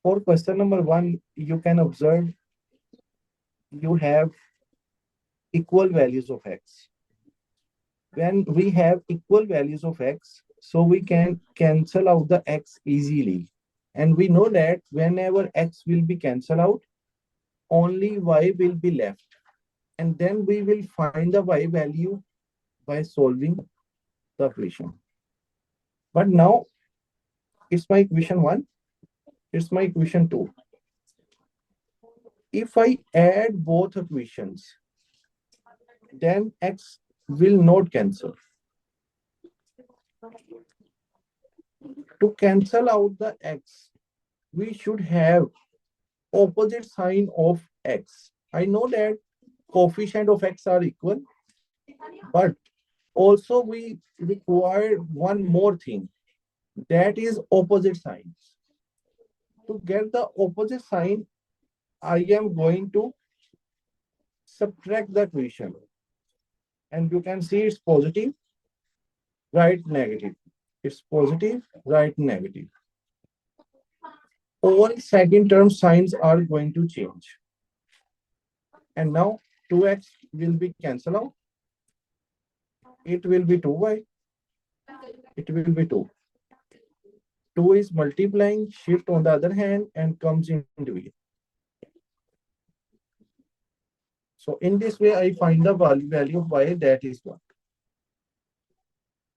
For question number 1, you can observe you have equal values of x. When we have equal values of x, so we can cancel out the x easily. And we know that whenever x will be cancelled out, only y will be left. And then we will find the y value by solving the equation. But now it's my equation 1, it's my equation 2. If I add both equations, then x will not cancel. To cancel out the x, we should have opposite sign of x. I know that coefficient of x are equal, but also we require one more thing, that is opposite signs. To get the opposite sign, I am going to subtract the equation. And you can see it's positive, right, negative. It's positive, right, negative. All second term signs are going to change. And now 2x will be cancelled out. It will be 2y. It will be 2. 2 is multiplying, shift on the other hand, and comes into it. So in this way, I find the value of y, that is 1.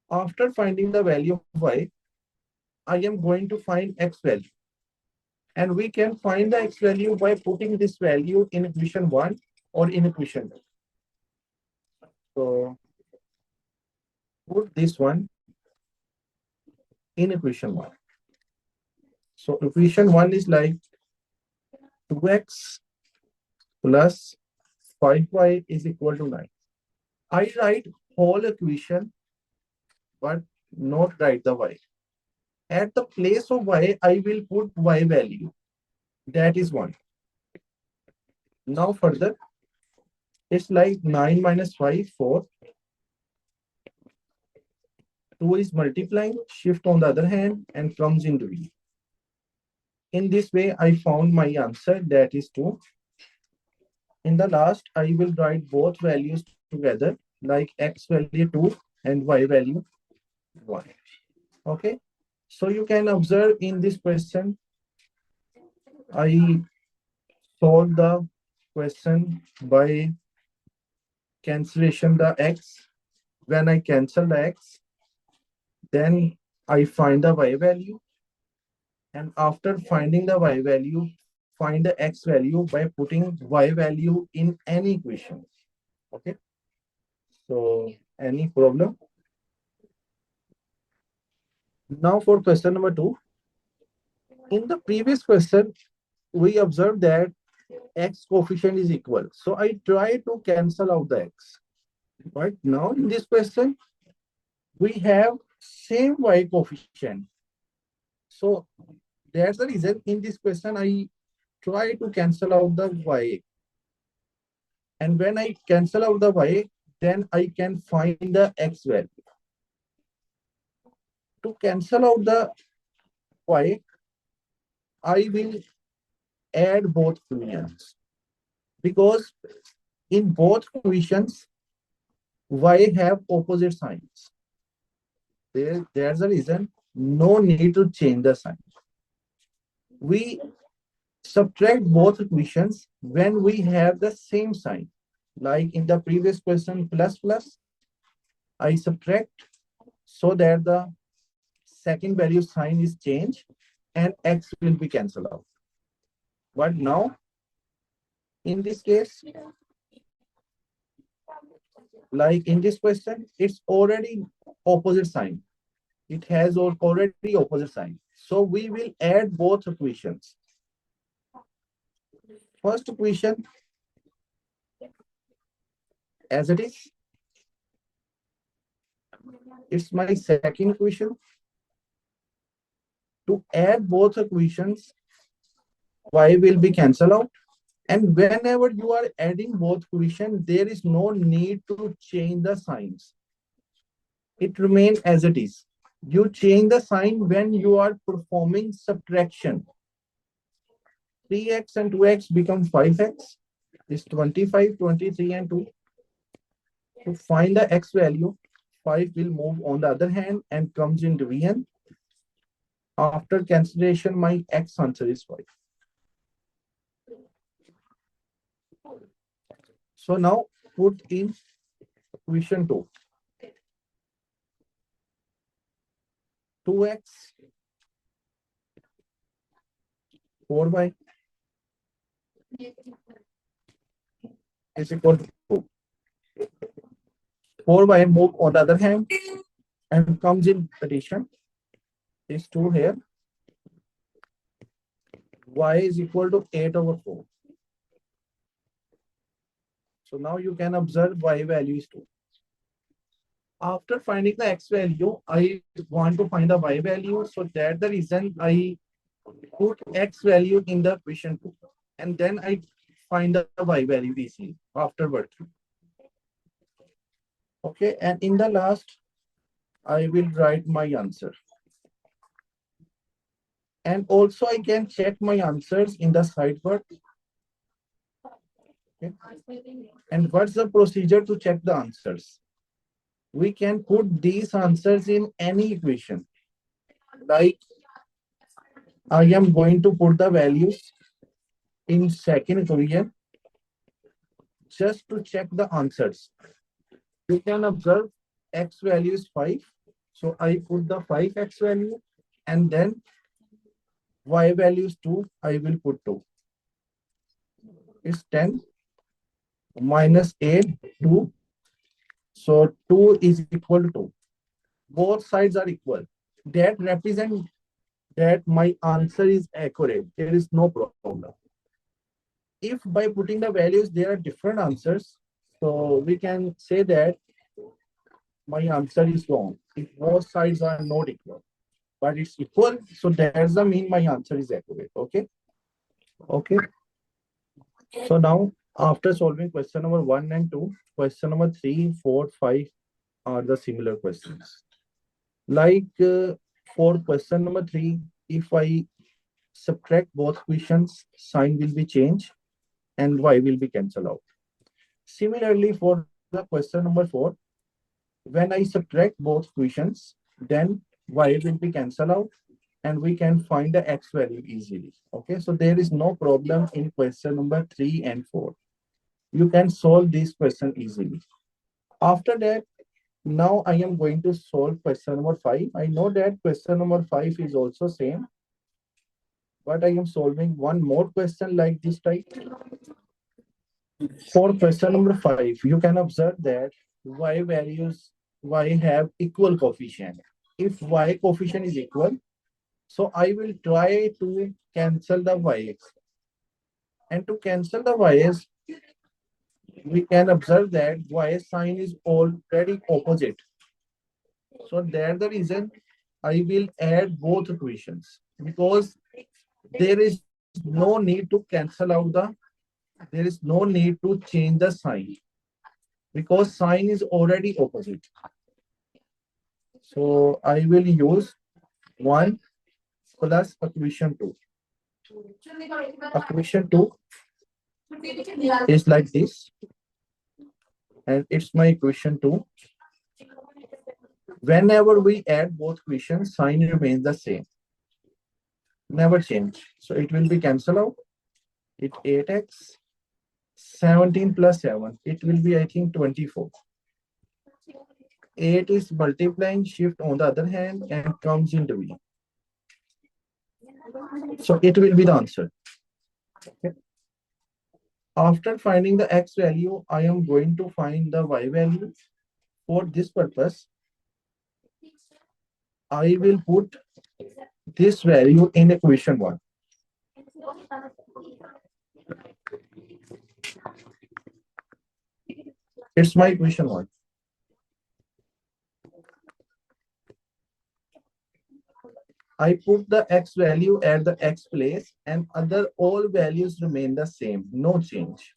After finding the value of y, I am going to find x value. And we can find the x value by putting this value in equation 1 or in equation 2. So put this one in equation 1. So equation 1 is like 2x plus 5y is equal to 9. I write whole equation, but not write the y. At the place of y, I will put y value. That is 1. Now further, it's like 9 minus 5, 4. 2 is multiplying, shift on the other hand, and comes into e. In this way, I found my answer, that is 2. In the last, I will write both values together, like x value 2 and y value 1. Okay, so you can observe in this question, I solve the question by cancellation the x. When I cancel the x, then I find the y value. And after finding the y value, find the x value by putting y value in any equation. Okay. So any problem? Now for question number 2. In the previous question, we observed that x coefficient is equal. So I try to cancel out the x. But now in this question, we have same y coefficient. So that's the reason in this question, I try to cancel out the y. And when I cancel out the y, then I can find the x value. To cancel out the y, I will add both equations. Because in both equations, y have opposite signs. There's a reason, no need to change the sign. We subtract both equations when we have the same sign. Like in the previous question, plus plus, I subtract so that the second value sign is changed and x will be cancelled out. But now, in this case, like in this question, it's already opposite sign. It has already opposite sign. So we will add both equations. First equation as it is. It's my second equation. To add both equations, y will be cancelled out. And whenever you are adding both equations, there is no need to change the signs. It remains as it is. You change the sign when you are performing subtraction. 3x and 2x become 5x. Is 25, 23, and 2. To find the x value, 5 will move on the other hand and comes in division. After cancellation, my x answer is 5. So now put in equation 2. 2x 4y is equal to 2. 4y move on the other hand and comes in addition. Is 2 here. Y is equal to 8 over 4. So now you can observe y value is 2. After finding the x value, I want to find the y value. So that's the reason I put x value in the equation 2. And then I find the y value easily afterward. Okay, and in the last, I will write my answer. And also I can check my answers in the sideboard. Okay. And what's the procedure to check the answers? We can put these answers in any equation. Like I am going to put the values in second equation just to check the answers. You can observe x value is 5. So I put the 5x value and then y value is 2. I will put 2. It's 10 minus 8, 2. So 2 is equal to 2. Both sides are equal. That represents that my answer is accurate. There is no problem. If by putting the values, there are different answers, so we can say that my answer is wrong. If both sides are not equal, but it's equal, so that's the mean my answer is accurate. Okay. Okay. So now after solving question number 1 and 2, question number 3, 4, 5 are the similar questions. Like for question number 3, if I subtract both equations, sign will be changed and y will be cancelled out. Similarly, for the question number 4, when I subtract both equations, then y will be cancelled out and we can find the x value easily. Okay, so there is no problem in question number 3 and 4. You can solve this question easily. After that, now I am going to solve question number 5. I know that question number 5 is also same, but I am solving one more question like this type. For question number 5, you can observe that y values, y have equal coefficient. If y coefficient is equal, so I will try to cancel the y's. And to cancel the y's, we can observe that y sign is already opposite. So that's the reason I will add both equations, because there is no need to cancel out there is no need to change the sign, because sign is already opposite. So I will use 1 plus equation 2. Equation 2 is like this, and it's my equation 2. Whenever we add both equations, sign remains the same, never change. So it will be cancelled out. It 8x, 17 plus 7. It will be, I think, 24. 8 is multiplying shift on the other hand and comes in division. So it will be the answer. Okay. After finding the x value, I am going to find the y value. For this purpose, I will put this value in equation 1. It's my equation 1. I put the x value at the x place and other all values remain the same, no change.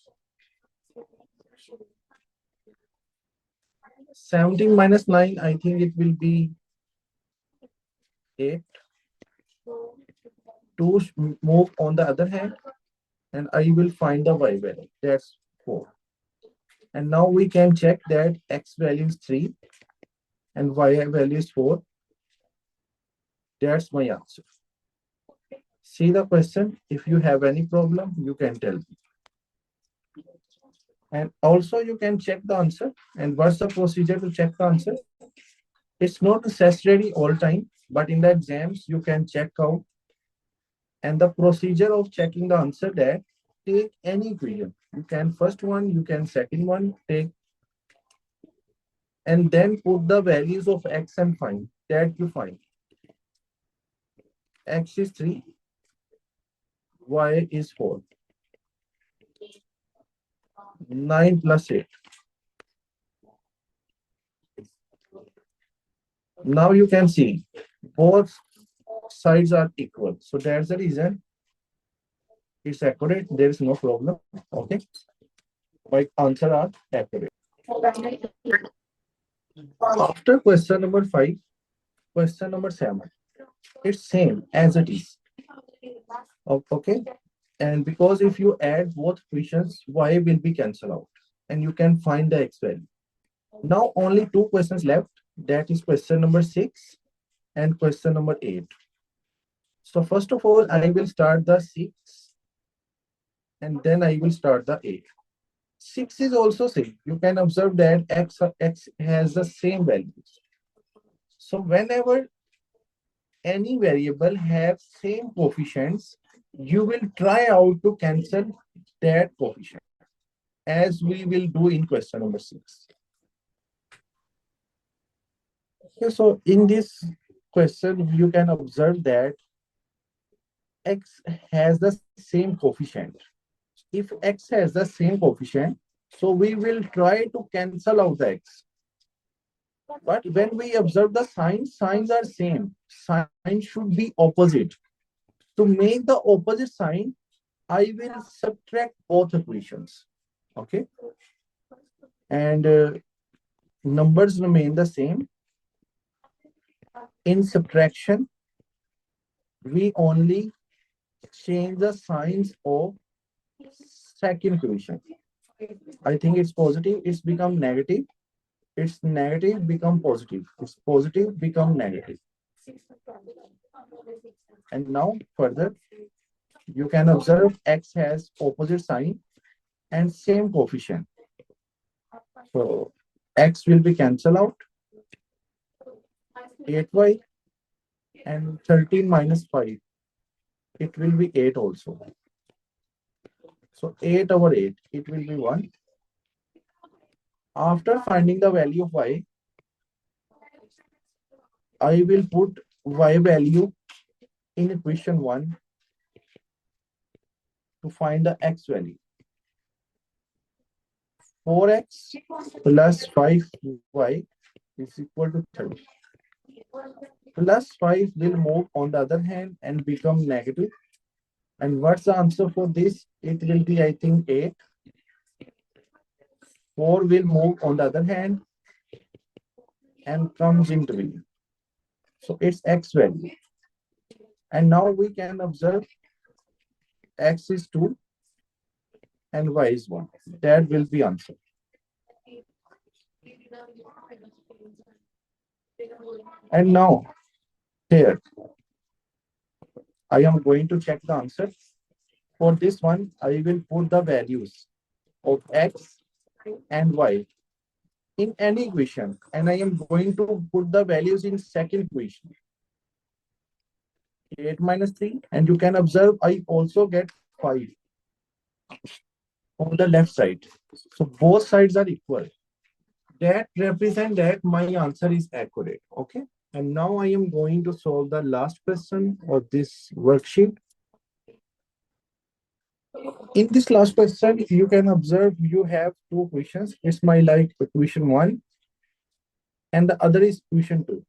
17 minus 9, I think it will be 8. 2 move on the other hand and I will find the y value. That's 4. And now we can check that x value is 3 and y value is 4. That's my answer. See the question. If you have any problem, you can tell me. And also you can check the answer. And what's the procedure to check the answer? It's not necessary all time, but in the exams, you can check out. And the procedure of checking the answer, that take any equation. You can first one, you can second one, take, and then put the values of x and find. That you find. X is 3, y is 4. 9 plus 8. Now you can see both sides are equal. So that's the reason it's accurate. There is no problem. Okay. My answer are accurate. After question number 5, question number 7. It's same as it is. Okay. And because if you add both equations, y will be cancelled out. And you can find the x value. Now only 2 questions left. That is question number 6 and question number 8. So first of all, I will start the 6 and then I will start the 8. 6 is also same. You can observe that x has the same values. So whenever any variable have same coefficients, you will try out to cancel that coefficient, as we will do in question number 6. Okay, so in this question, you can observe that x has the same coefficient. If x has the same coefficient, so we will try to cancel out the x. But when we observe the signs, signs are same. Signs should be opposite. To make the opposite sign, I will subtract both equations. Okay. And numbers remain the same. In subtraction, we only change the signs of second equation. I think it's positive, it's become negative. It's negative, become positive. It's positive, become negative. And now further, you can observe x has opposite sign and same coefficient. So x will be cancelled out. 8y and 13 minus 5. It will be 8 also. So 8 over 8, it will be 1. After finding the value of y, I will put y value in equation 1 to find the x value. 4x plus 5y is equal to 30. Plus 5 will move on the other hand and become negative. And what's the answer for this? It will be, I think, 8. 4 will move on the other hand and comes into B. So it's x value. And now we can observe x is 2 and y is 1. That will be answer. And now here, I am going to check the answer. For this one, I will put the values of x and y in any equation, and I am going to put the values in second equation. 8 minus 3, and you can observe I also get 5 on the left side. So both sides are equal. That represent that my answer is accurate. Okay. And now I am going to solve the last question of this worksheet. In this last question, you can observe you have 2 equations. It's my like equation 1 and the other is equation 2.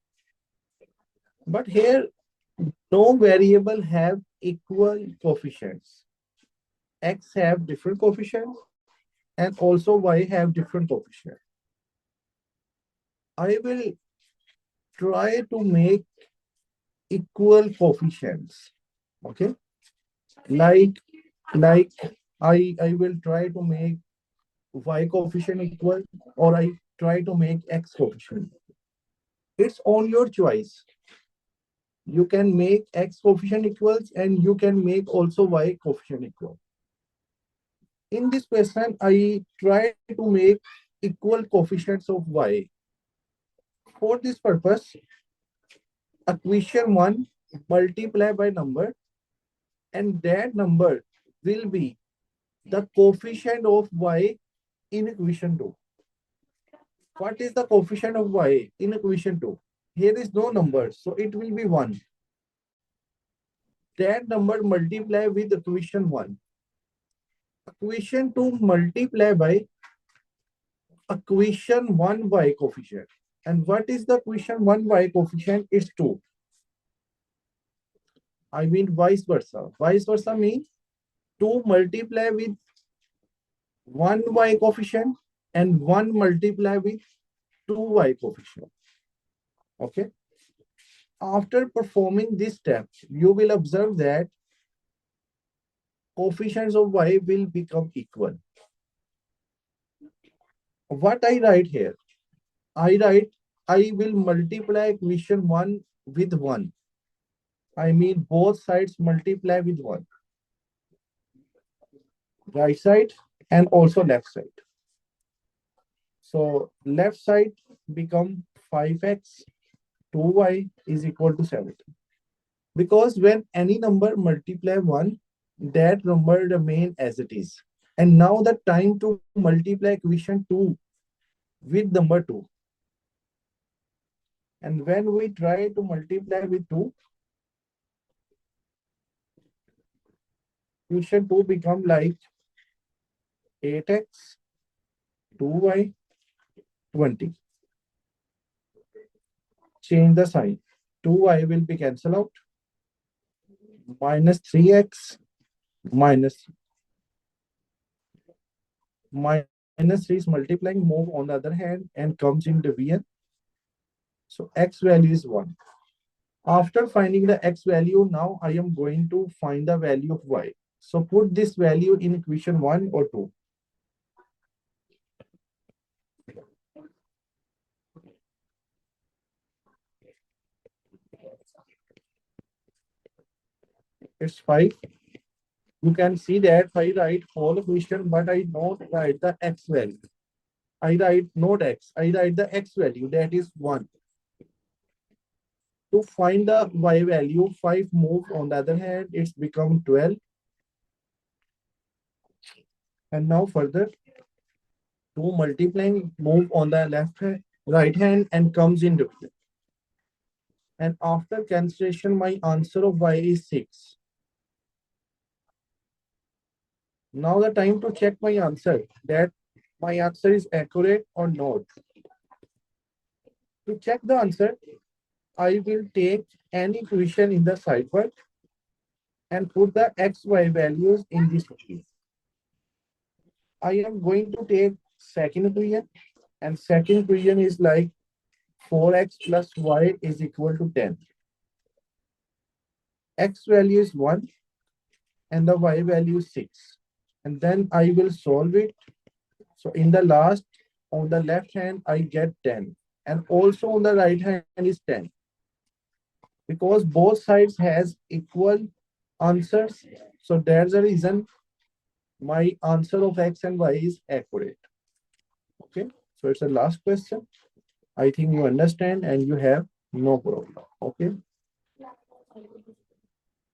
But here, no variable have equal coefficients. X have different coefficients and also Y have different coefficients. I will try to make equal coefficients. Okay. Like Like I will try to make y coefficient equal, or I try to make x coefficient. It's on your choice. You can make x coefficient equals and you can make also y coefficient equal. In this question, I try to make equal coefficients of y. For this purpose, equation 1 multiply by number, and that number will be the coefficient of y in equation 2. What is the coefficient of y in equation 2? Here is no number, so it will be 1. That number multiply with equation 1. Equation 2 multiply by equation 1 y coefficient. And what is the equation 1 y coefficient? Is 2. I mean vice versa. Vice versa means 2 multiply with 1 y coefficient and 1 multiply with 2 y coefficient. Okay. After performing this step, you will observe that coefficients of y will become equal. What I write here? I write I will multiply equation 1 with 1. I mean both sides multiply with 1. Right side and also left side. So left side become 5x 2y is equal to 7. Because when any number multiply 1, that number remain as it is. And now the time to multiply equation 2 with number 2. And when we try to multiply with 2, equation 2 become like 8x 2y 20. Change the sign. 2y will be cancelled out. Minus 3x minus minus 3 is multiplying, move on the other hand and comes in division. So x value is 1. After finding the x value, now I am going to find the value of y. So put this value in equation 1 or 2. It's 5. You can see that I write whole equation, but I don't write the x value. I write not x, I write the x value, that is 1. To find the y value, 5 move on the other hand, it's become 12. And now further, 2 multiplying, move on the left hand, right hand and comes in division. And after cancellation, my answer of y is 6. Now the time to check my answer, that my answer is accurate or not. To check the answer, I will take any equation in the sideward and put the x, y values in this equation. I am going to take second equation, and second equation is like 4x plus y is equal to 10. X value is 1 and the y value is 6. And then I will solve it. So in the last, on the left hand, I get 10. And also on the right hand is 10. Because both sides has equal answers. So there's a reason my answer of x and y is accurate. Okay, so it's the last question. I think you understand and you have no problem. Okay.